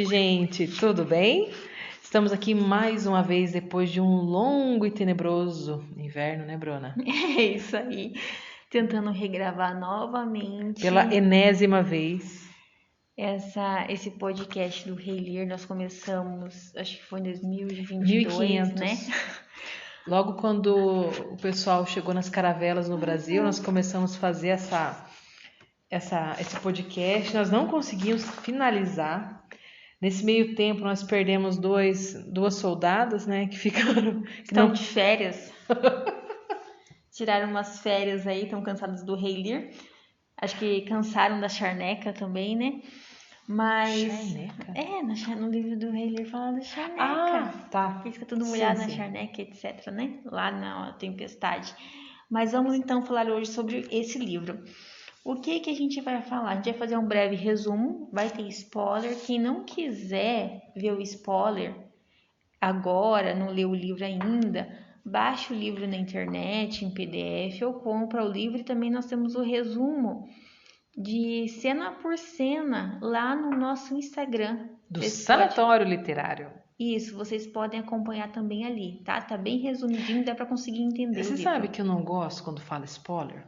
noite, gente. Tudo bem? Estamos aqui mais uma vez depois de um longo e tenebroso inverno, né, Bruna? É isso aí. Tentando regravar novamente Pela enésima vez. esse podcast do Rei Lear. Nós começamos, acho que foi em 2022, né? 1500. Logo quando o pessoal chegou nas caravelas no Brasil, nós começamos a fazer esse podcast. Nós não conseguimos finalizar. Nesse meio tempo, nós perdemos duas soldadas, né, que ficaram... Estão de férias. Tiraram umas férias aí, estão cansados do Rei Lear. Acho que cansaram da Charneca também, né? Mas... Charneca? No livro do Rei Lear fala da Charneca. Ah, tá. Que fica tudo molhado Sim, na sim. Charneca, etc, né? Lá na tempestade. Mas vamos então falar hoje sobre esse livro. O que a gente vai falar? A gente vai fazer um breve resumo, vai ter spoiler. Quem não quiser ver o spoiler agora, não leu o livro ainda, baixa o livro na internet, em PDF, ou compra o livro. E também nós temos o resumo de cena por cena lá no nosso Instagram. Do Sanatório Literário. Isso, vocês podem acompanhar também ali, tá? Tá bem resumidinho, dá pra conseguir entender Você o livro. sabe que eu não gosto quando fala spoiler?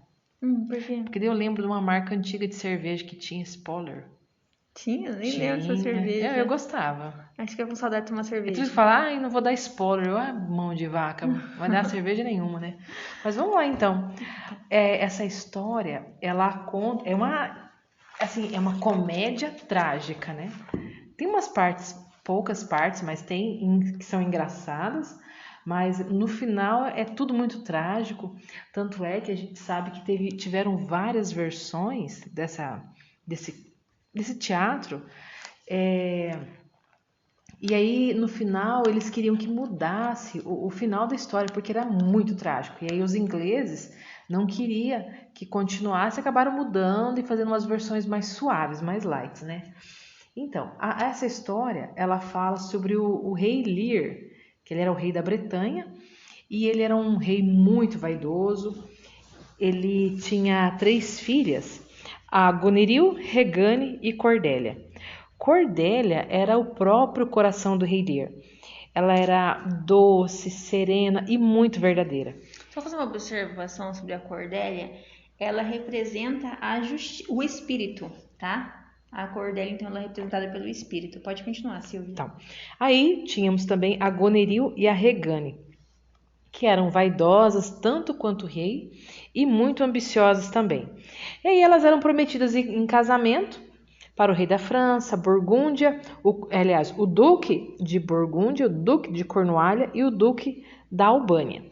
Por quê? Porque daí eu lembro de uma marca antiga de cerveja que tinha spoiler. Tinha? Eu nem lembro dessa cerveja. Eu gostava. Acho que eu com saudade de tomar Eu cerveja. tive que falar, não vou dar spoiler. Mão de vaca, não vai dar cerveja nenhuma, né? Mas vamos lá então. Essa história, ela conta, é uma comédia trágica, né? Tem umas partes, poucas partes, mas tem que são engraçadas. Mas no final é tudo muito trágico. Tanto é que a gente sabe que tiveram várias versões desse teatro. E aí, no final, eles queriam que mudasse o final da história, porque era muito trágico. E aí os ingleses não queriam que continuasse, acabaram mudando e fazendo umas versões mais suaves, mais light, né? Então, essa história, ela fala sobre o rei Lear, que ele era o rei da Bretanha, e ele era um rei muito vaidoso. Ele tinha 3 filhas, a Goneril, Regane e Cordélia. Cordélia era o próprio coração do rei Lear. Ela era doce, serena e muito verdadeira. Só fazer uma observação sobre a Cordélia. Ela representa o espírito, tá? A Cordélia, então, ela é representada pelo espírito. Pode continuar, Silvia. Então, aí tínhamos também a Goneril e a Regane, que eram vaidosas tanto quanto o rei e muito ambiciosas também. E aí elas eram prometidas em casamento para o rei da França, Burgúndia, o duque de Burgúndia, o duque de Cornualha e o duque da Albânia.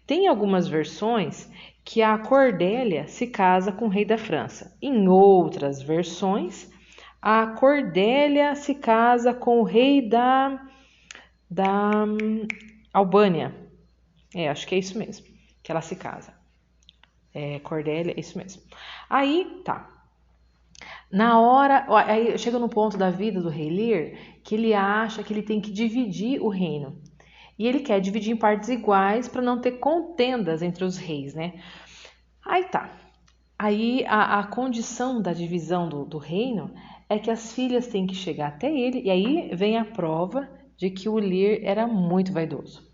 Tem algumas versões que a Cordélia se casa com o rei da França. Em outras versões, a Cordélia se casa com o rei da Albânia. Acho que é isso mesmo, que ela se casa. Cordélia, é isso mesmo. Aí, tá. Na hora, aí chega no ponto da vida do rei Lear que ele acha que ele tem que dividir o reino. E ele quer dividir em partes iguais para não ter contendas entre os reis, né? Aí tá. Aí a condição da divisão do reino é que as filhas têm que chegar até ele, e aí vem a prova de que o Lear era muito vaidoso.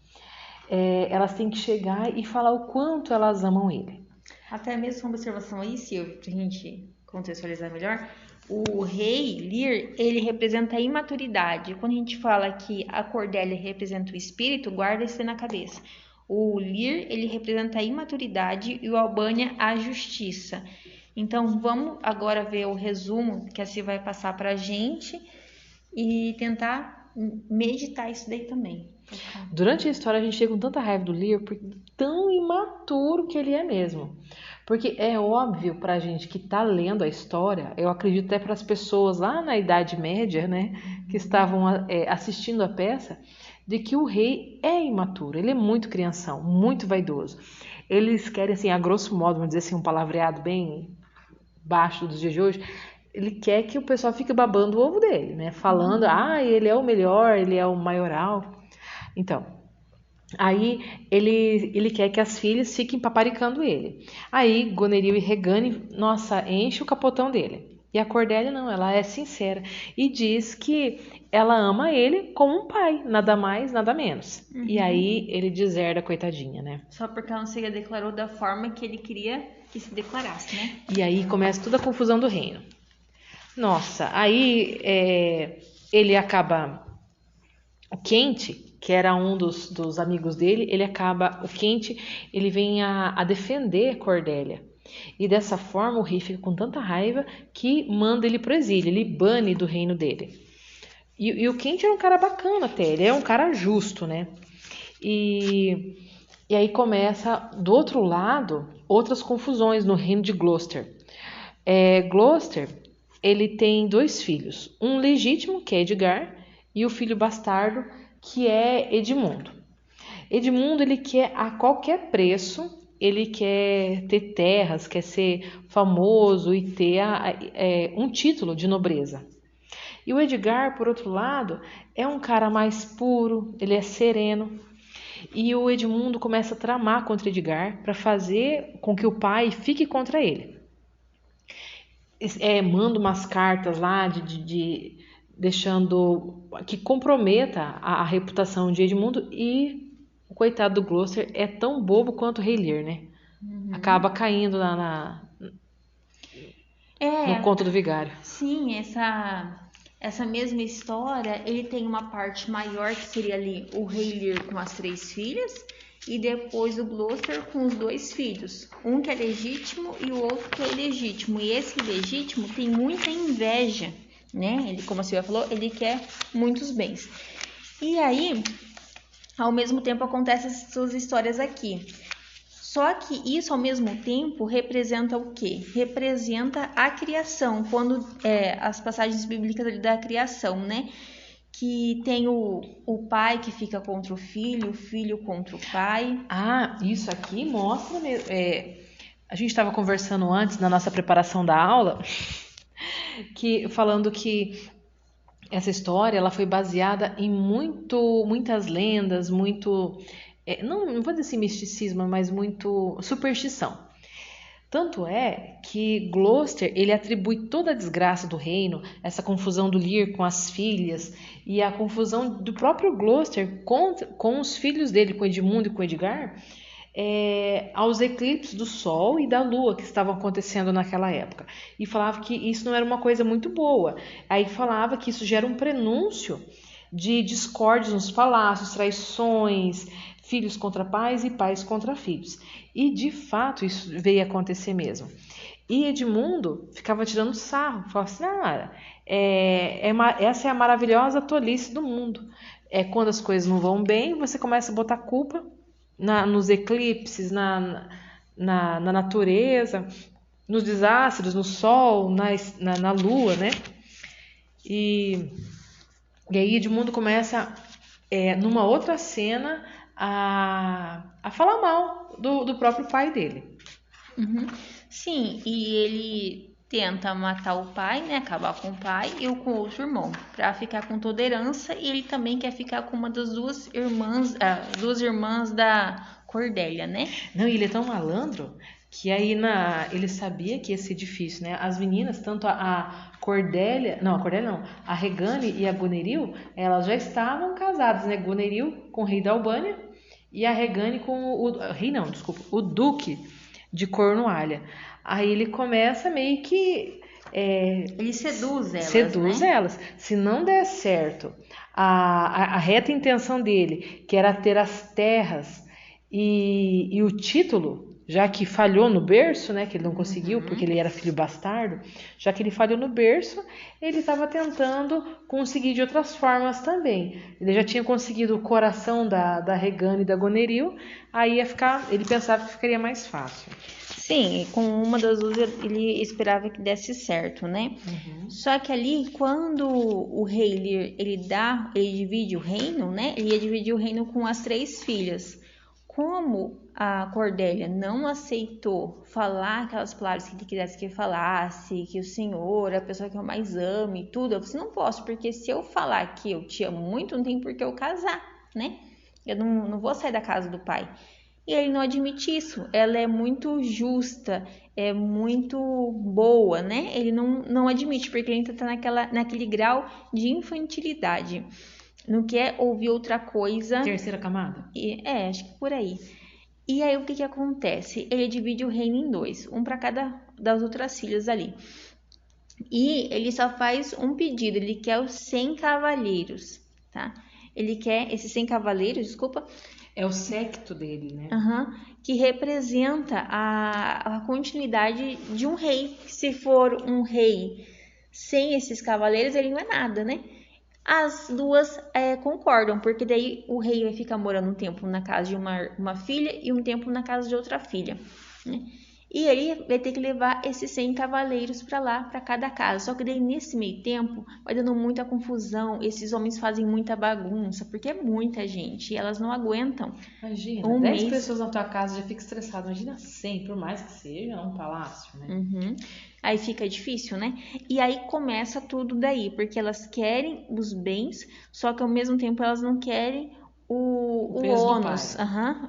Elas têm que chegar e falar o quanto elas amam ele. Até mesmo uma observação aí, Silvia, pra gente contextualizar melhor. O rei Lear, ele representa a imaturidade. Quando a gente fala que a Cordélia representa o espírito, guarda isso na cabeça. O Lear, ele representa a imaturidade e o Albânia a justiça. Então, vamos agora ver o resumo que a Silvia vai passar pra gente e tentar meditar isso daí também. Durante a história a gente chega com tanta raiva do Lear, porque tão imaturo que ele é mesmo. Porque é óbvio pra gente que tá lendo a história, eu acredito até para as pessoas lá na Idade Média, né, que estavam assistindo a peça, de que o rei é imaturo, ele é muito crianção, muito vaidoso. Eles querem, assim, a grosso modo, vamos dizer assim, um palavreado bem baixo dos dias de hoje, ele quer que o pessoal fique babando o ovo dele, né, falando, ele é o melhor, ele é o maioral. Então, aí ele quer que as filhas fiquem paparicando ele. Aí Goneril e Regane, nossa, enche o capotão dele. E a Cordélia não, ela é sincera e diz que ela ama ele como um pai, nada mais, nada menos. E aí ele deserda, coitadinha, né? Só porque ela não se declarou da forma que ele queria que se declarasse, né? E aí começa toda a confusão do reino. Nossa, aí ele acaba... O Quente, que era um dos amigos dele, o Quente, ele vem a defender Cordélia. E dessa forma o rei fica com tanta raiva que manda ele pro exílio, ele bane do reino dele. E o Quente era um cara bacana até, ele é um cara justo, né? E aí começa, do outro lado, outras confusões no reino de Gloucester. Gloucester, ele tem 2 filhos, um legítimo, que é Edgar, e o filho bastardo, que é Edmundo. Edmundo, ele quer a qualquer preço, ele quer ter terras, quer ser famoso e ter um título de nobreza. E o Edgar, por outro lado, é um cara mais puro, ele é sereno. E o Edmundo começa a tramar contra Edgar para fazer com que o pai fique contra ele. Manda umas cartas lá deixando que comprometa a reputação de Edmundo, e o coitado do Gloucester é tão bobo quanto o Rei Lear, né? Acaba caindo no conto do vigário. Sim, essa mesma história, ele tem uma parte maior que seria ali o Rei Lear com as 3 filhas e depois o Gloucester com os 2 filhos. Um que é legítimo e o outro que é ilegítimo. E esse ilegítimo tem muita inveja, né? Ele, como a Silvia falou, ele quer muitos bens. E aí, ao mesmo tempo, acontecem essas histórias aqui. Só que isso, ao mesmo tempo, representa o quê? Representa a criação, quando as passagens bíblicas ali da criação, né? Que tem o pai que fica contra o filho contra o pai. Ah, isso aqui mostra mesmo. A gente estava conversando antes, na nossa preparação da aula, falando que essa história ela foi baseada em muitas lendas, não vou dizer assim misticismo, mas muito superstição. Tanto é que Gloucester, ele atribui toda a desgraça do reino, essa confusão do Lear com as filhas e a confusão do próprio Gloucester com os filhos dele, com Edmundo e com Edgar, aos eclipses do Sol e da Lua que estavam acontecendo naquela época. E falava que isso não era uma coisa muito boa. Aí falava que isso gera um prenúncio de discórdias nos palácios, traições, filhos contra pais e pais contra filhos. E de fato isso veio a acontecer mesmo. E Edmundo ficava tirando sarro, falava assim: essa é a maravilhosa tolice do mundo. Quando as coisas não vão bem, você começa a botar culpa nos eclipses, na natureza, nos desastres, no sol, na lua, né? E aí Edmundo começa, numa outra cena, a falar mal do próprio pai dele. Sim, e ele tenta matar o pai, né? Acabar com o pai e com o outro irmão, para ficar com toda a herança. E ele também quer ficar com uma das duas irmãs da Cordélia, né? Não, e ele é tão malandro que aí ele sabia que ia ser difícil, né? As meninas, tanto a Cordélia não, a Regane e a Goneril, elas já estavam casadas, né? Goneril com o rei da Albânia e a Regane com o duque de Cornualha. Aí ele começa meio que... ele seduz elas, seduz elas. Se não der certo a reta intenção dele, que era ter as terras e o título, já que falhou no berço, né, que ele não conseguiu, porque ele era filho bastardo, já que ele falhou no berço, ele estava tentando conseguir de outras formas também. Ele já tinha conseguido o coração da Regane e da Goneril, aí ele pensava que ficaria mais fácil. Sim, com uma das duas ele esperava que desse certo, né? Só que ali, quando o rei Lear, ele divide o reino, né? Ele ia dividir o reino com as 3 filhas. Como a Cordélia não aceitou falar aquelas palavras que ele quisesse que falasse, que o Senhor é a pessoa que eu mais amo e tudo, eu disse, não posso, porque se eu falar que eu te amo muito, não tem por que eu casar, né? Eu não vou sair da casa do pai. E ele não admite isso. Ela é muito justa, é muito boa, né? Ele não admite, porque ele ainda tá naquele grau de infantilidade. Não quer ouvir outra coisa. Terceira camada? Acho que por aí. E aí o que acontece? Ele divide o reino em dois, um para cada das outras filhas ali. E ele só faz um pedido, ele quer os 100 cavaleiros, tá? Ele quer esses 100 cavaleiros, desculpa. É o séquito dele, né? Que representa a continuidade de um rei. Se for um rei sem esses cavaleiros, ele não é nada, né? As duas concordam, porque daí o rei vai ficar morando um tempo na casa de uma filha e um tempo na casa de outra filha, né? E ele vai ter que levar esses 100 cavaleiros para lá, para cada casa. Só que daí nesse meio tempo vai dando muita confusão, esses homens fazem muita bagunça, porque é muita gente e elas não aguentam. Imagina, 10 pessoas na tua casa já fica estressado. Imagina 100, por mais que seja um palácio, né? Aí fica difícil, né? E aí começa tudo daí, porque elas querem os bens, só que ao mesmo tempo elas não querem o ônus,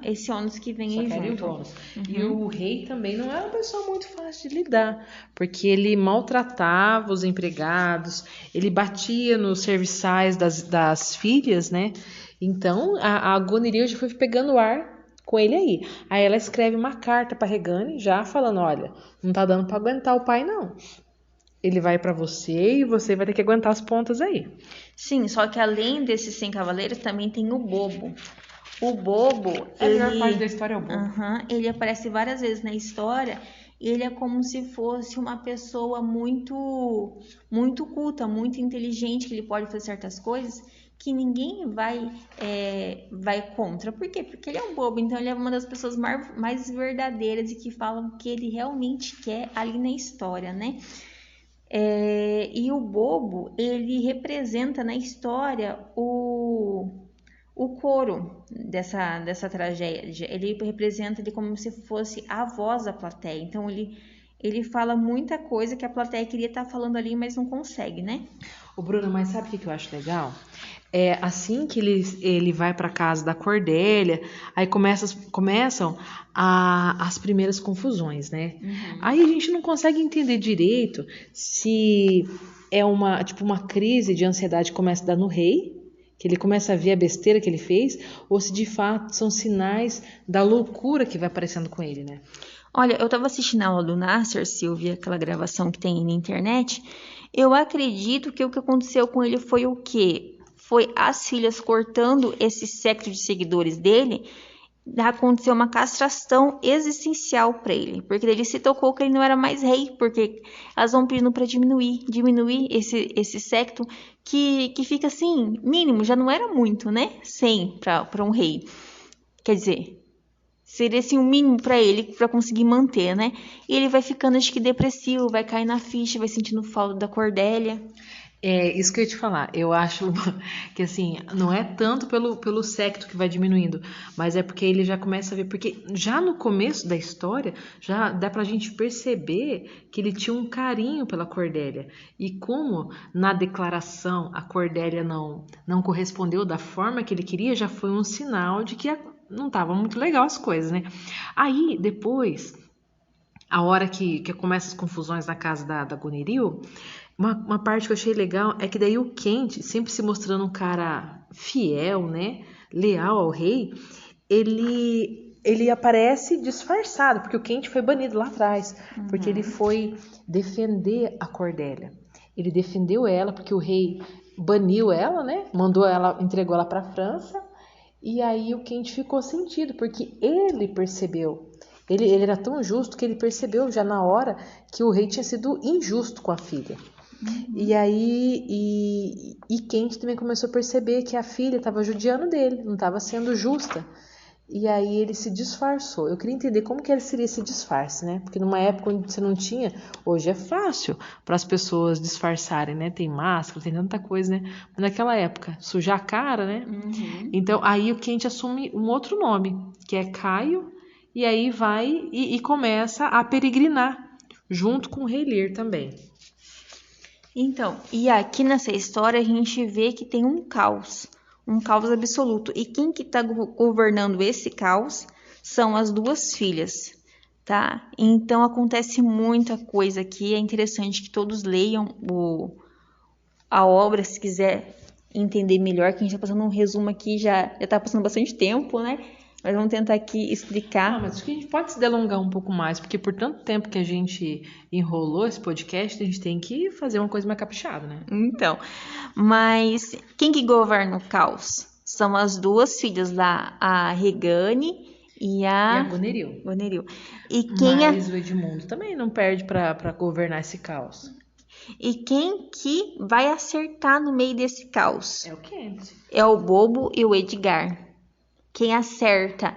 esse ônus que vem aí junto. O bônus. E o rei também não é uma pessoa muito fácil de lidar, porque ele maltratava os empregados, ele batia nos serviçais das filhas, né? Então a Gunhild já foi pegando ar com ele aí. Aí ela escreve uma carta para Regane, já falando, olha, não tá dando para aguentar o pai não. Ele vai para você e você vai ter que aguentar as pontas aí. Sim, só que além desses 100 cavaleiros, também tem o Bobo. O Bobo, a melhor parte da história é o Bobo. Ele aparece várias vezes na história. Ele é como se fosse uma pessoa muito, muito culta, muito inteligente, que ele pode fazer certas coisas que ninguém vai contra. Por quê? Porque ele é um bobo, então ele é uma das pessoas mais verdadeiras e que falam o que ele realmente quer ali na história, né? E o Bobo, ele representa na história o coro dessa tragédia. Ele representa ele como se fosse a voz da plateia. Então ele fala muita coisa que a plateia queria estar falando ali, mas não consegue, né? Ô Bruna, mas sabe o que eu acho legal? Assim que ele vai para casa da Cordélia, aí começam as primeiras confusões, né? Aí a gente não consegue entender direito se é uma crise de ansiedade que começa a dar no rei, que ele começa a ver a besteira que ele fez, ou se de fato são sinais da loucura que vai aparecendo com ele, né? Olha, eu estava assistindo a aula do Nasser, Silvia, aquela gravação que tem na internet. Eu acredito que o que aconteceu com ele foi o quê? Foi as filhas cortando esse séquito de seguidores dele. Aconteceu uma castração existencial para ele, porque ele se tocou que ele não era mais rei, porque elas vão pedindo para diminuir esse séquito que fica assim, mínimo, já não era muito, né? 100 para um rei. Quer dizer, seria assim o mínimo para ele, para conseguir manter, né? E ele vai ficando, acho que depressivo, vai cair na ficha, vai sentindo falta da Cordélia. É isso que eu ia te falar. Eu acho que assim, não é tanto pelo séquito que vai diminuindo, mas é porque ele já começa a ver, porque já no começo da história, já dá pra gente perceber que ele tinha um carinho pela Cordélia. E como na declaração a Cordélia não correspondeu da forma que ele queria, já foi um sinal de que não tava muito legal as coisas, né? Aí, depois, a hora que começa as confusões na casa da Gunhild, uma parte que eu achei legal é que daí o Kent, sempre se mostrando um cara fiel, né, leal ao rei, ele aparece disfarçado, porque o Kent foi banido lá atrás, porque ele foi defender a Cordélia. Ele defendeu ela porque o rei baniu ela, né, entregou ela para a França, e aí o Kent ficou sentido, porque ele percebeu. Ele era tão justo que ele percebeu já na hora que o rei tinha sido injusto com a filha. E aí, Kent também começou a perceber que a filha estava judiando dele, não estava sendo justa. E aí ele se disfarçou. Eu queria entender como que seria esse disfarce, né? Porque numa época onde você não tinha, hoje é fácil para as pessoas disfarçarem, né? Tem máscara, tem tanta coisa, né? Mas naquela época, sujar a cara, né? Então aí o Kent assume um outro nome, que é Caio, e aí vai e começa a peregrinar, junto com o Rei Lear também. Então, e aqui nessa história a gente vê que tem um caos absoluto. E quem que está governando esse caos são as duas filhas, tá? Então acontece muita coisa aqui, é interessante que todos leiam a obra, se quiser entender melhor, que a gente tá passando um resumo aqui, já tá passando bastante tempo, né? Mas vamos tentar aqui explicar. Mas acho que a gente pode se delongar um pouco mais, porque por tanto tempo que a gente enrolou esse podcast, a gente tem que fazer uma coisa mais caprichada, né? Então, mas quem que governa o caos? São as duas filhas lá, a Regane e a Goneril. E quem Mas o Edmundo também não perde para governar esse caos. E quem que vai acertar no meio desse caos? É o Kent. É o Bobo e o Edgar. Quem acerta?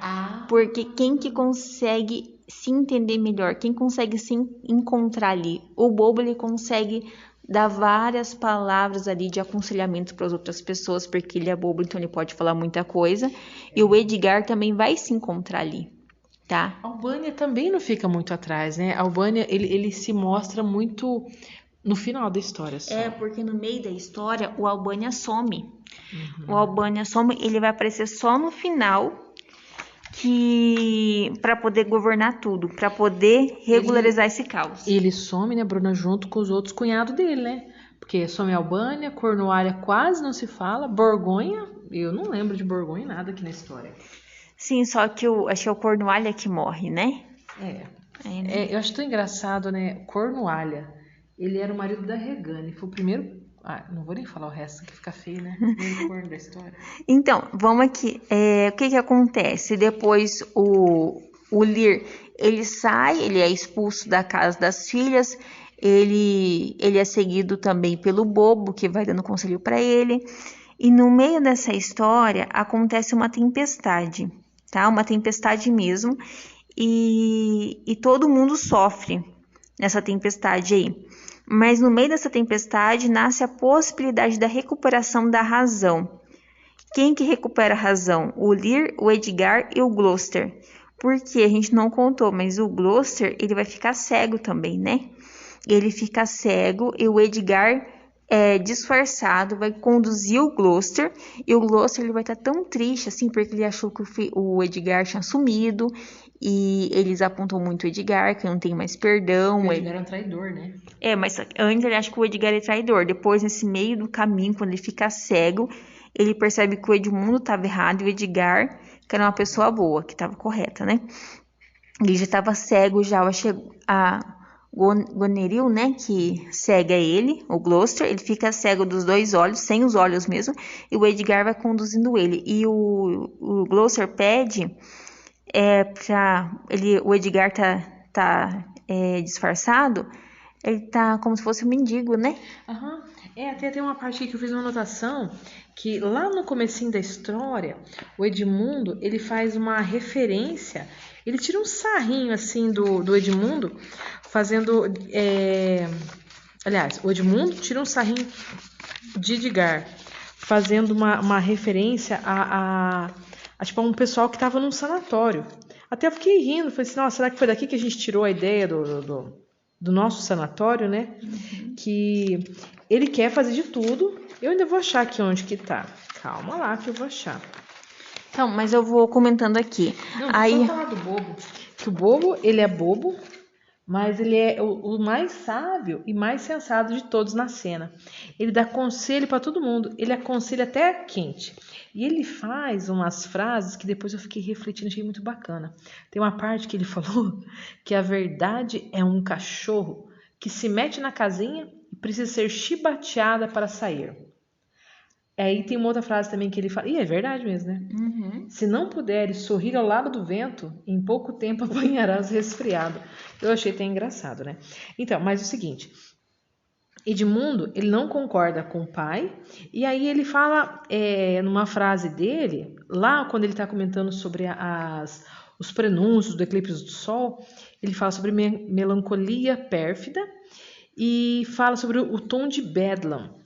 Porque quem que consegue se entender melhor? Quem consegue se encontrar ali? O Bobo, ele consegue dar várias palavras ali de aconselhamento para as outras pessoas, porque ele é bobo, então ele pode falar muita coisa. E o Edgar também vai se encontrar ali, tá? A Albânia também não fica muito atrás, né? A Albânia, ele se mostra muito no final da história só. É, porque no meio da história o Albânia some. O Albânia some, ele vai aparecer só no final, que para poder governar tudo, para poder regularizar esse caos. Ele some, né, Bruna, junto com os outros cunhados dele, né? Porque some Albânia, Cornualha quase não se fala, Borgonha, eu não lembro de Borgonha nada aqui na história. Sim, só que acho que é o Cornualha que morre, né? Eu acho tão engraçado, né? Cornualha, ele era o marido da Regane, foi o primeiro. Não vou nem falar o resto, que fica feio, né? Primeiro corno da história. Então, vamos aqui. O que acontece? Depois o Lear, ele sai, ele é expulso da casa das filhas, ele é seguido também pelo Bobo, que vai dando conselho para ele. E no meio dessa história acontece uma tempestade, tá? Uma tempestade mesmo. E todo mundo sofre nessa tempestade aí. Mas no meio dessa tempestade nasce a possibilidade da recuperação da razão. Quem que recupera a razão? O Lear, o Edgar e o Gloucester. Porque a gente não contou, mas o Gloucester, ele vai ficar cego também, né? Ele fica cego e o Edgar, disfarçado, vai conduzir o Gloucester. E o Gloucester, ele vai estar tão triste, assim, porque ele achou que o Edgar tinha sumido. E eles apontam muito o Edgar, que não tem mais perdão. O Edgar é um traidor, né? Mas antes ele acha que o Edgar é traidor. Depois, nesse meio do caminho, quando ele fica cego, ele percebe que o Edmundo estava errado e o Edgar, que era uma pessoa boa, que estava correta, né? Ele já estava cego, já a Goneril, né, que cega ele, o Gloucester, ele fica cego dos dois olhos, sem os olhos mesmo, e o Edgar vai conduzindo ele. E o Gloucester pede o Edgar tá disfarçado, ele tá como se fosse um mendigo, né? Até tem uma parte aqui que eu fiz uma anotação, que lá no comecinho da história, o Edmundo, ele faz uma referência, ele tira um sarrinho assim do Edmundo, fazendo, aliás, o Edmundo tira um sarrinho de Edgar, fazendo uma referência a tipo, um pessoal que estava num sanatório. Até eu fiquei rindo, falei assim, nossa, será que foi daqui que a gente tirou a ideia do nosso sanatório, né? Que ele quer fazer de tudo. Eu ainda vou achar aqui onde que tá. Calma lá que eu vou achar. Então, mas eu vou comentando aqui. Aí falar do Bobo. Que o Bobo, ele é bobo, mas ele é o mais sábio e mais sensato de todos na cena. Ele dá conselho para todo mundo. Ele aconselha até a Kent. E ele faz umas frases que depois eu fiquei refletindo, achei muito bacana. Tem uma parte que ele falou que a verdade é um cachorro que se mete na casinha e precisa ser chibateada para sair. Aí tem uma outra frase também que ele fala, e é verdade mesmo, né? Se não puderes sorrir ao lado do vento, em pouco tempo apanharás resfriado. Eu achei até engraçado, né? Então, mas é o seguinte, Edmundo, ele não concorda com o pai, e aí ele fala, numa frase dele, lá quando ele está comentando sobre os prenúncios do eclipse do sol, ele fala sobre melancolia pérfida e fala sobre o tom de Bedlam.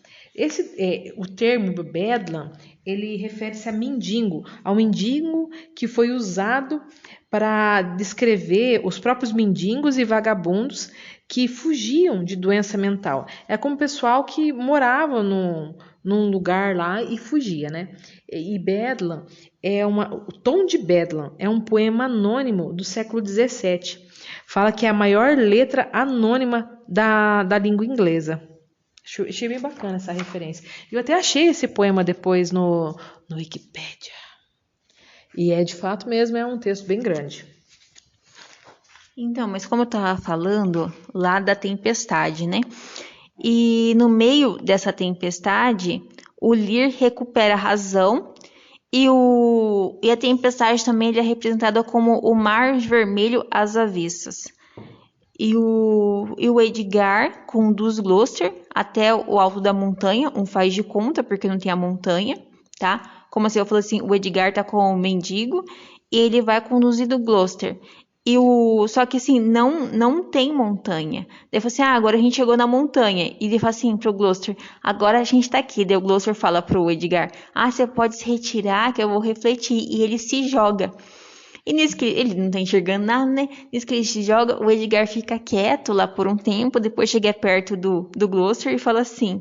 O termo Bedlam ele refere-se a mendigo, ao mendigo que foi usado para descrever os próprios mendigos e vagabundos que fugiam de doença mental. É como o pessoal que morava num lugar lá e fugia, né? E Bedlam o Tom de Bedlam é um poema anônimo do século XVII. Fala que é a maior letra anônima da língua inglesa. Achei bem bacana essa referência. Eu até achei esse poema depois no Wikipedia. E de fato mesmo, é um texto bem grande. Então, mas como eu estava falando lá da tempestade, né? E no meio dessa tempestade, o Lear recupera a razão e a tempestade também ele é representada como o mar vermelho às avessas. E o Edgar conduz Gloucester até o alto da montanha, um faz de conta, porque não tem a montanha, tá? Como assim, eu falei assim, o Edgar tá com o mendigo e ele vai conduzindo Gloucester. Só que assim, não tem montanha. Daí eu falei assim, agora a gente chegou na montanha. E ele fala assim pro Gloucester, agora a gente tá aqui. Daí o Gloucester fala pro Edgar, você pode se retirar que eu vou refletir. E ele se joga. E nisso que ele não tá enxergando nada, né? Nisso que ele se joga, o Edgar fica quieto lá por um tempo, depois chega perto do Gloucester e fala assim,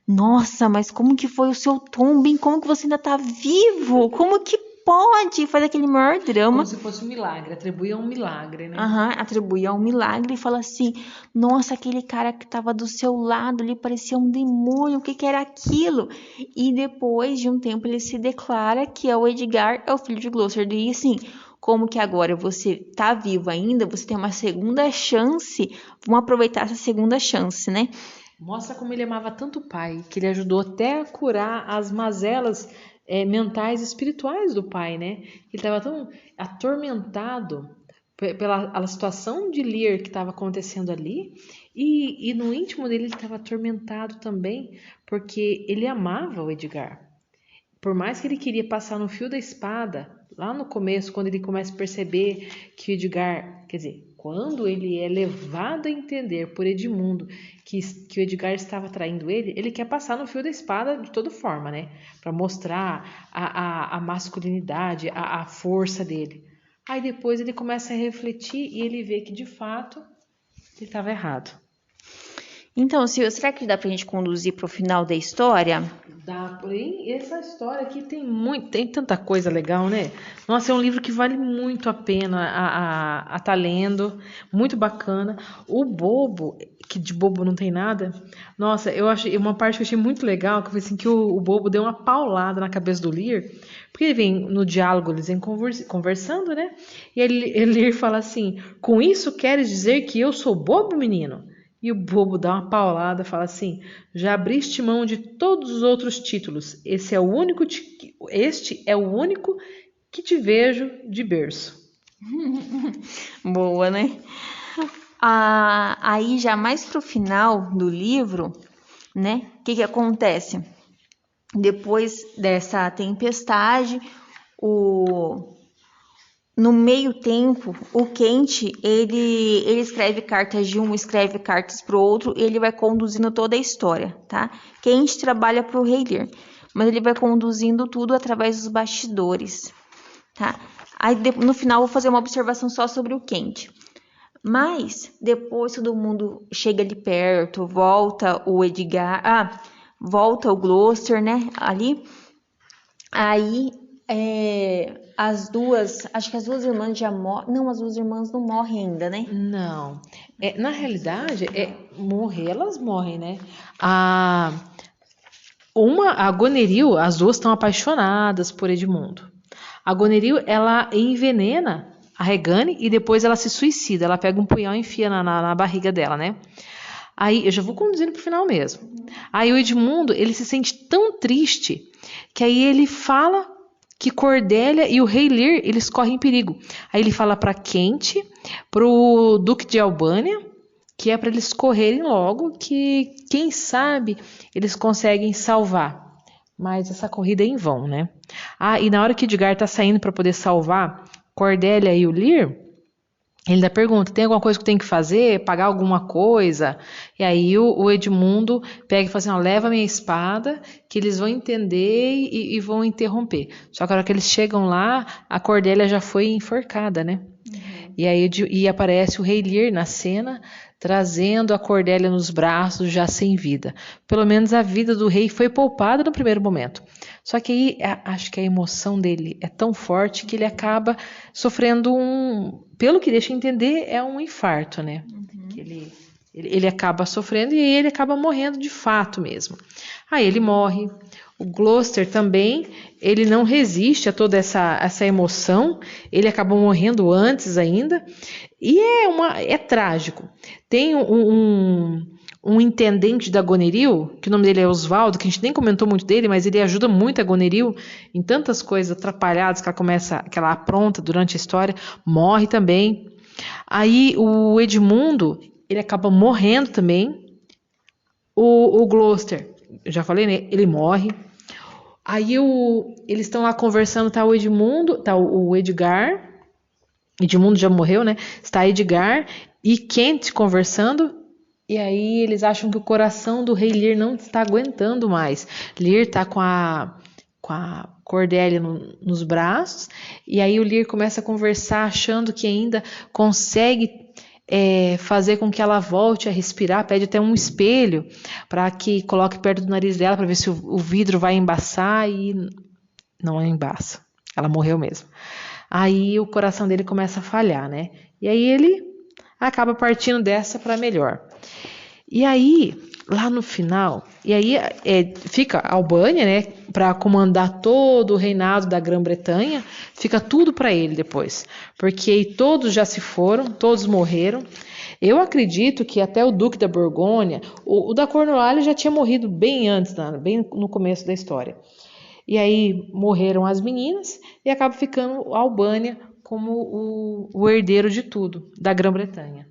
nossa, mas como que foi o seu tombo, hein? Como que você ainda tá vivo? Como que pode? Faz aquele maior drama. Como se fosse um milagre, atribuía um milagre, né? Atribui a um milagre e fala assim, nossa, aquele cara que estava do seu lado ali parecia um demônio, o que era aquilo? E depois de um tempo ele se declara que o Edgar é o filho de Gloucester. E assim, como que agora você tá vivo ainda, você tem uma segunda chance, vamos aproveitar essa segunda chance, né? Mostra como ele amava tanto o pai, que ele ajudou até a curar as mazelas mentais e espirituais do pai, né? Ele estava tão atormentado pela situação de Lear que estava acontecendo ali, e no íntimo dele ele estava atormentado também, porque ele amava o Edgar. Por mais que ele queria passar no fio da espada, lá no começo, quando ele começa a perceber que o Edgar, quer dizer, quando ele é levado a entender por Edmundo que o Edgar estava traindo ele quer passar no fio da espada de toda forma, né? Para mostrar a masculinidade, a força dele. Aí depois ele começa a refletir e ele vê que de fato ele estava errado. Então, Silvia, será que dá pra gente conduzir pro final da história? Dá, porém, essa história aqui tem tanta coisa legal, né? Nossa, é um livro que vale muito a pena a tá lendo, muito bacana. O Bobo, que de bobo não tem nada, nossa, eu achei uma parte que eu achei muito legal, que foi assim que o Bobo deu uma paulada na cabeça do Lear, porque ele vem no diálogo, eles vêm conversando, né? E Lear fala assim: com isso queres dizer que eu sou bobo, menino? E o Bobo dá uma paulada, fala assim: já abriste mão de todos os outros títulos. Este é o único que te vejo de berço. Boa, né? Aí já mais pro final do livro, né? O que acontece? Depois dessa tempestade, no meio tempo, o Kent, ele escreve cartas de um, escreve cartas pro outro, e ele vai conduzindo toda a história, tá? Kent trabalha pro Rei Lear, mas ele vai conduzindo tudo através dos bastidores, tá? Aí no final vou fazer uma observação só sobre o Kent. Mas depois todo mundo chega ali perto, volta o Edgar, volta o Gloucester, né? Ali. Aí acho que as duas irmãs já morrem. Não, as duas irmãs não morrem ainda, né? Não. Na realidade, elas morrem, né? A Goneril, as duas estão apaixonadas por Edmundo. A Goneril, ela envenena a Regane e depois ela se suicida. Ela pega um punhal e enfia na barriga dela, né? Aí, eu já vou conduzindo pro final mesmo. Aí o Edmundo, ele se sente tão triste que aí ele fala que Cordélia e o Rei Lear, eles correm perigo. Aí ele fala para Kent, pro Duque de Albânia, que é para eles correrem logo, que quem sabe eles conseguem salvar. Mas essa corrida é em vão, né? E na hora que Edgar tá saindo para poder salvar Cordélia e o Lear, Ele ainda pergunta, tem alguma coisa que eu tenho que fazer? Pagar alguma coisa? E aí o Edmundo pega e fala assim, ó, leva a minha espada, que eles vão entender e vão interromper. Só que a hora que eles chegam lá, a Cordélia já foi enforcada, né? E aí aparece o rei Lear na cena, trazendo a Cordélia nos braços, já sem vida. Pelo menos a vida do rei foi poupada no primeiro momento. Só que aí acho que a emoção dele é tão forte que ele acaba sofrendo pelo que deixa entender, é um infarto, né? Que ele acaba sofrendo e ele acaba morrendo de fato mesmo. Aí ele morre. O Gloucester também, ele não resiste a toda essa emoção, ele acabou morrendo antes ainda, e é trágico. Tem um intendente da Goneril, que o nome dele é Oswaldo, que a gente nem comentou muito dele, mas ele ajuda muito a Goneril em tantas coisas atrapalhadas que ela apronta durante a história, morre também. Aí o Edmundo, ele acaba morrendo também. O Gloucester, eu já falei, né? Ele morre. Aí eles estão lá conversando, tá o Edmundo, tá o Edgar. Edmundo já morreu, né? Está Edgar e Kent conversando. E aí eles acham que o coração do rei Lear não está aguentando mais. Lear tá com a Cordélia nos braços. E aí o Lear começa a conversar, achando que ainda consegue fazer com que ela volte a respirar, pede até um espelho para que coloque perto do nariz dela para ver se o vidro vai embaçar e não embaça. Ela morreu mesmo. Aí o coração dele começa a falhar, né? E aí ele acaba partindo dessa para melhor. E aí, lá no final, fica a Albânia, né, para comandar todo o reinado da Grã-Bretanha, fica tudo para ele depois, porque todos já se foram, todos morreram. Eu acredito que até o Duque da Borgonha, o da Cornualha já tinha morrido bem antes, bem no começo da história. E aí morreram as meninas e acaba ficando a Albânia como o herdeiro de tudo, da Grã-Bretanha.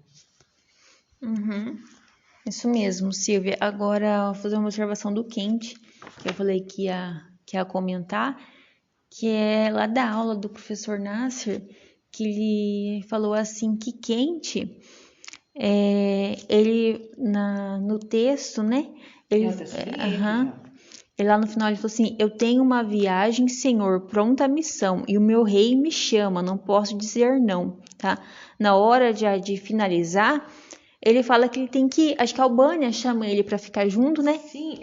Isso mesmo, Silvia. Agora, vou fazer uma observação do Kent, que eu falei que ia comentar, que é lá da aula do professor Nasser, que ele falou assim que Kent, ele no texto, né? Ele lá no final ele falou assim: eu tenho uma viagem, Senhor, pronta a missão, e o meu rei me chama, não posso dizer não, tá? Na hora de finalizar, ele fala que ele tem que, acho que a Albânia chama ele para ficar junto, né? Sim,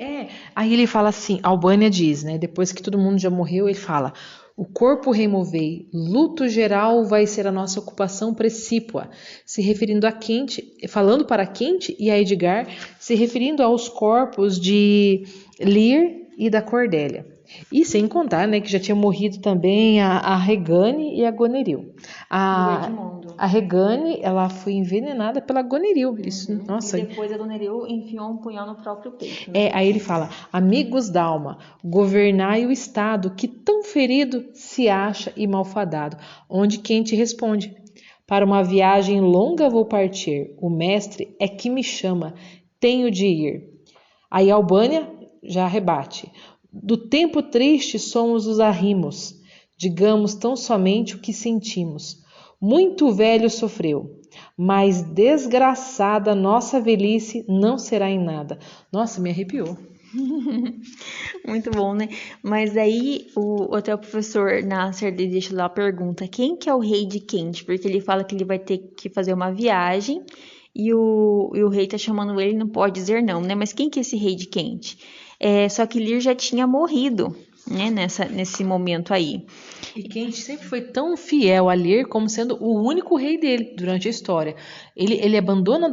Aí ele fala assim, a Albânia diz, né? Depois que todo mundo já morreu, ele fala: o corpo removei, luto geral vai ser a nossa ocupação precípua, se referindo a Kent, falando para Kent e a Edgar, se referindo aos corpos de Lear e da Cordélia. E sem contar, né, que já tinha morrido também a Regane e a Goneril. A Regane, ela foi envenenada pela Goneril. Isso, nossa. E depois a Goneril enfiou um punhal no próprio peito. Né? Aí ele fala: amigos d'alma, governai o estado que tão ferido se acha e malfadado. Onde Kent responde: para uma viagem longa vou partir. O mestre é que me chama, tenho de ir. Aí Albânia já rebate: do tempo triste somos os arrimos, digamos tão somente o que sentimos. Muito velho sofreu, mas desgraçada nossa velhice não será em nada. Nossa, me arrepiou. Muito bom, né? Mas aí até o professor Nasser deixa lá a pergunta: quem que é o rei de Kent? Porque ele fala que ele vai ter que fazer uma viagem e o rei tá chamando ele, não pode dizer não, né? Mas quem que é esse rei de Kent? Só que Lear já tinha morrido, né? Nesse momento aí. E Kent sempre foi tão fiel a Lear como sendo o único rei dele durante a história. Ele abandona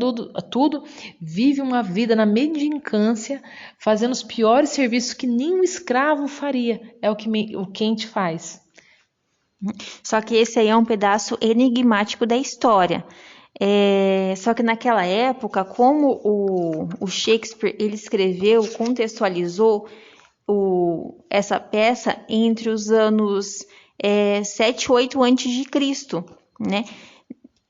tudo, vive uma vida na mendicância, fazendo os piores serviços que nenhum escravo faria. É o que o Kent faz. Só que esse aí é um pedaço enigmático da história. Só que naquela época, como o Shakespeare ele escreveu, contextualizou essa peça entre os anos 7 e 8 a.C., né?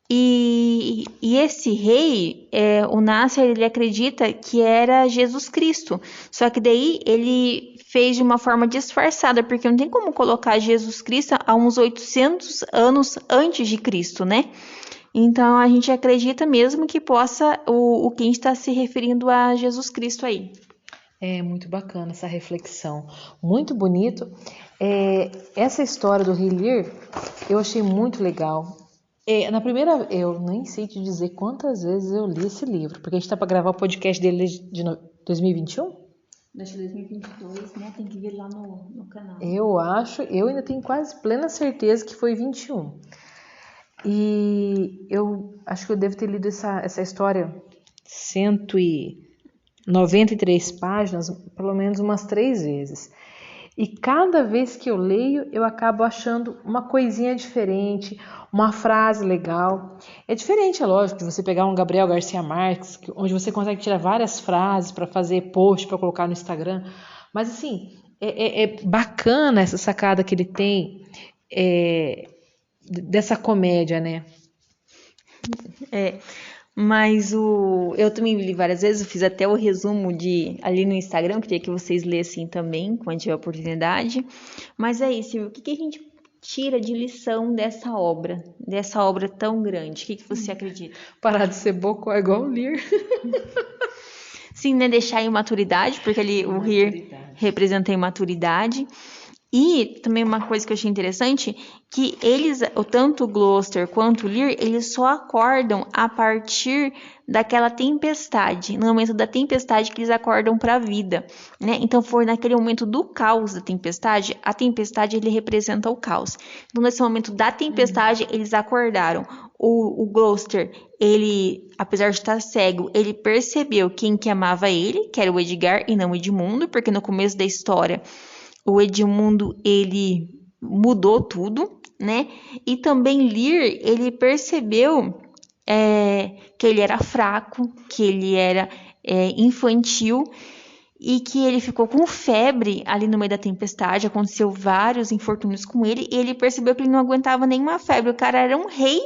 E esse rei, o Nasser, ele acredita que era Jesus Cristo. Só que daí ele fez de uma forma disfarçada, porque não tem como colocar Jesus Cristo a uns 800 anos antes de Cristo, né? Então a gente acredita mesmo que possa o Ken está se referindo a Jesus Cristo aí. É muito bacana essa reflexão, muito bonito. Essa história do Rei Lear eu achei muito legal. Na primeira, eu nem sei te dizer quantas vezes eu li esse livro, porque a gente tá para gravar o podcast dele de 2021? Acho que 2022, né? Tem que ver lá no canal. Eu ainda tenho quase plena certeza que foi 21. E eu acho que eu devo ter lido essa história 193 páginas, pelo menos umas 3 vezes. E cada vez que eu leio, eu acabo achando uma coisinha diferente, uma frase legal. É diferente, é lógico, de você pegar um Gabriel Garcia Marques, onde você consegue tirar várias frases para fazer post, para colocar no Instagram. Mas assim, é bacana essa sacada que ele tem dessa comédia, né? Mas eu também li várias vezes, eu fiz até o resumo ali no Instagram, queria que vocês lessem também, quando tiver oportunidade. Mas é isso, o que a gente tira de lição dessa obra tão grande? O que você acredita? Parar de ser bocó igual o Lear. Sim, né? Deixar a imaturidade, porque ali o Lear representa a imaturidade. E também uma coisa que eu achei interessante, que tanto o Gloucester quanto o Lear, eles só acordam a partir daquela tempestade, no momento da tempestade que eles acordam para a vida, né? Então foi naquele momento do caos da tempestade, a tempestade ele representa o caos. Então nesse momento da tempestade eles acordaram. O Gloucester, ele, apesar de estar cego, ele percebeu quem que amava ele, que era o Edgar e não o Edmundo, porque no começo da história o Edmundo, ele mudou tudo, né? E também Lear, ele percebeu que ele era fraco, que ele era infantil e que ele ficou com febre ali no meio da tempestade, aconteceu vários infortúnios com ele e ele percebeu que ele não aguentava nenhuma febre, o cara era um rei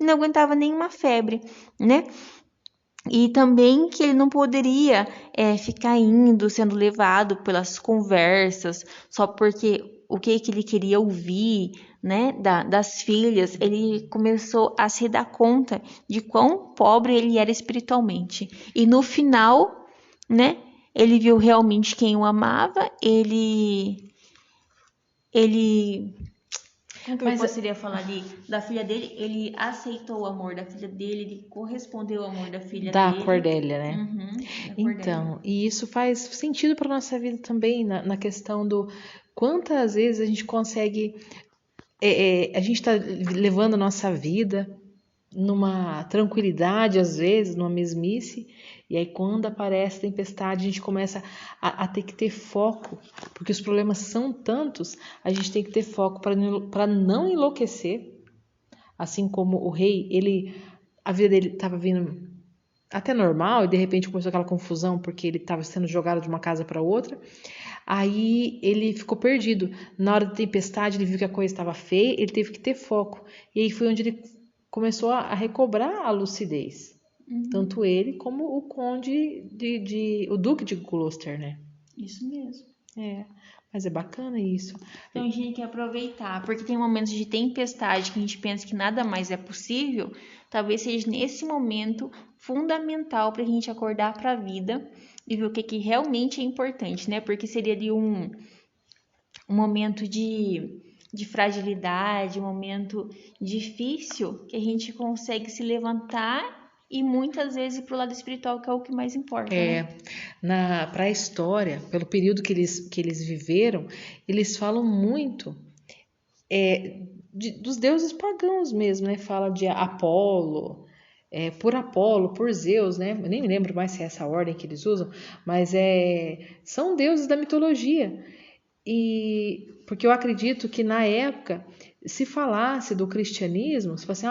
e não aguentava nenhuma febre, né? E também que ele não poderia ficar sendo levado pelas conversas, só porque o que ele queria ouvir, né, das filhas, ele começou a se dar conta de quão pobre ele era espiritualmente. E no final, né, ele viu realmente quem o amava, ele como que eu poderia falar ali da filha dele? Ele aceitou o amor da filha dele, ele correspondeu ao amor da filha Da dele. Cordélia, né? Da Então, Cordélia. e isso faz sentido para nossa vida também, na questão do quantas vezes a gente consegue. A gente está levando a nossa vida numa tranquilidade, às vezes, numa mesmice, e aí quando aparece tempestade, a gente começa a ter que ter foco, porque os problemas são tantos, a gente tem que ter foco para não enlouquecer, assim como o rei, a vida dele estava vindo até normal, e de repente começou aquela confusão, porque ele estava sendo jogado de uma casa para outra, aí ele ficou perdido, na hora da tempestade ele viu que a coisa estava feia, ele teve que ter foco, e aí foi onde ele começou a recobrar a lucidez. Tanto ele como o conde o duque de Gloucester, né? Isso mesmo. Mas é bacana isso. Então a gente tem que aproveitar, porque tem momentos de tempestade que a gente pensa que nada mais é possível, talvez seja nesse momento fundamental para a gente acordar para a vida e ver o que realmente é importante, né? Porque seria de um momento de fragilidade, um momento difícil que a gente consegue se levantar e muitas vezes ir para o lado espiritual, que é o que mais importa, né? Para a história, pelo período que eles viveram, eles falam muito dos deuses pagãos mesmo, né? Fala de Apolo, por Zeus, né? Eu nem me lembro mais se é essa ordem que eles usam, mas são deuses da mitologia. E porque eu acredito que na época, se falasse do cristianismo, se fosse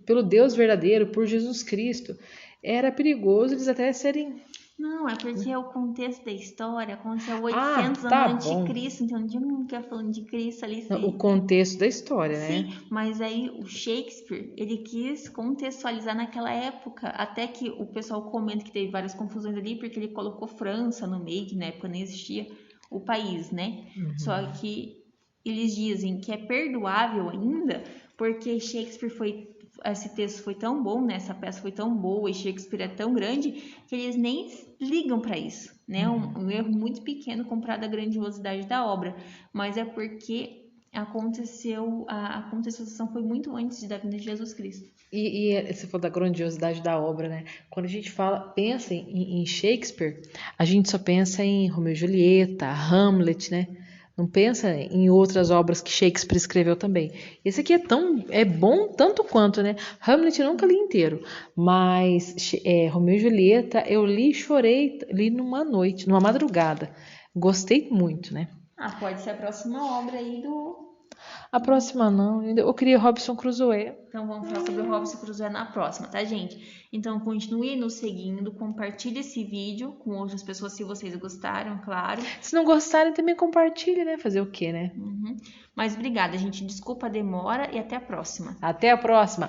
pelo Deus verdadeiro, por Jesus Cristo, era perigoso eles até serem. Não, é porque é o contexto da história aconteceu 800 Tá anos antes bom. de Cristo, então não tinha ninguém falando de Cristo ali. Não, o contexto da história, né? Sim, mas aí o Shakespeare, ele quis contextualizar naquela época, até que o pessoal comenta que teve várias confusões ali, porque ele colocou França no meio, que na época nem existia o país, né? Só que eles dizem que é perdoável ainda, porque Shakespeare foi esse texto foi tão bom, né? Essa peça foi tão boa e Shakespeare é tão grande que eles nem ligam para isso, né? Um erro muito pequeno comparado à grandiosidade da obra, mas é porque aconteceu, a contextualização foi muito antes da vinda de Jesus Cristo. E você falou da grandiosidade da obra, né? Quando a gente pensa em Shakespeare, a gente só pensa em Romeu e Julieta, Hamlet, né? Não pensa em outras obras que Shakespeare escreveu também. Esse aqui é bom tanto quanto, né? Hamlet eu nunca li inteiro, mas Romeu e Julieta eu li e chorei, li numa noite, numa madrugada. Gostei muito, né? Pode ser a próxima obra aí do... A próxima não, eu queria Robinson Crusoe. Então vamos falar sobre o Robinson Crusoe na próxima, tá, gente? Então continue nos seguindo, compartilhe esse vídeo com outras pessoas se vocês gostaram, claro. Se não gostarem, também compartilhe, né? Fazer o quê, né? Mas obrigada, gente. Desculpa a demora e até a próxima. Até a próxima!